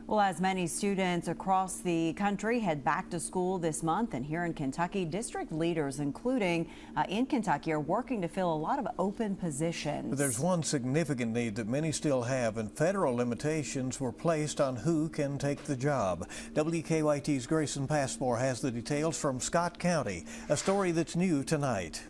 Well, as many students across the country head back to school this month, and here in Kentucky, district leaders, including in Kentucky, are working to fill a lot of open positions. But there's one significant need that many still have, and federal limitations were placed on who can take the job. WKYT's Grayson Passmore has the details from Scott County, a story that's new tonight.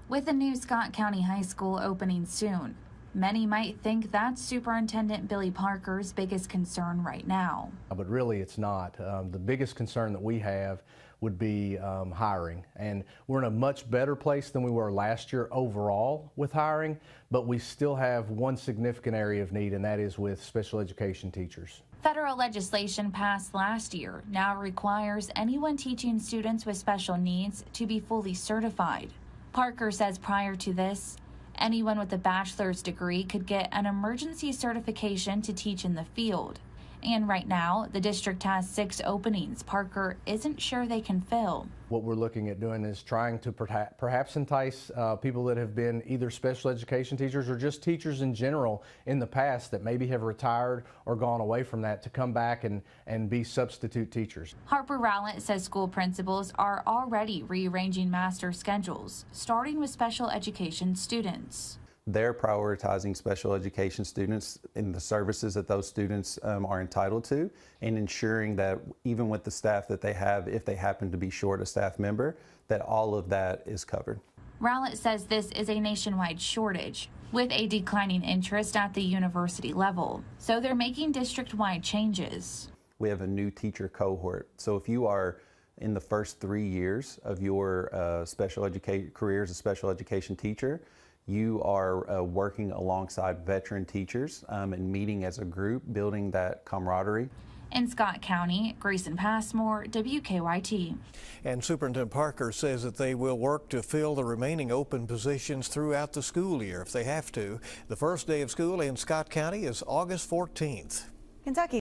With the new Scott County High School opening soon, many might think that's Superintendent Billy Parker's biggest concern right now. But really it's not. The biggest concern that we have would be hiring. And we're in a much better place than we were last year overall with hiring, but we still have one significant area of need, and that is with special education teachers. Federal legislation passed last year now requires anyone teaching students with special needs to be fully certified. Parker says prior to this, anyone with a bachelor's degree could get an emergency certification to teach in the field. And right now, the district has 6 openings Parker isn't sure they can fill. What we're looking at doing is trying to perhaps entice people that have been either special education teachers or just teachers in general in the past that maybe have retired or gone away from that to come back and be substitute teachers. Harper Rowlett says school principals are already rearranging master schedules, starting with special education students. They're prioritizing special education students in the services that those students are entitled to, and ensuring that even with the staff that they have, if they happen to be short a staff member, that all of that is covered. Rowlett says this is a nationwide shortage with a declining interest at the university level, so they're making district-wide changes. We have a new teacher cohort, so if you are in the first 3 years of your special education career as a special education teacher, you are working alongside veteran teachers and meeting as a group, building that camaraderie. In Scott County, Grayson Passmore, WKYT. And Superintendent Parker says that they will work to fill the remaining open positions throughout the school year if they have to. The first day of school in Scott County is August 14th. Kentucky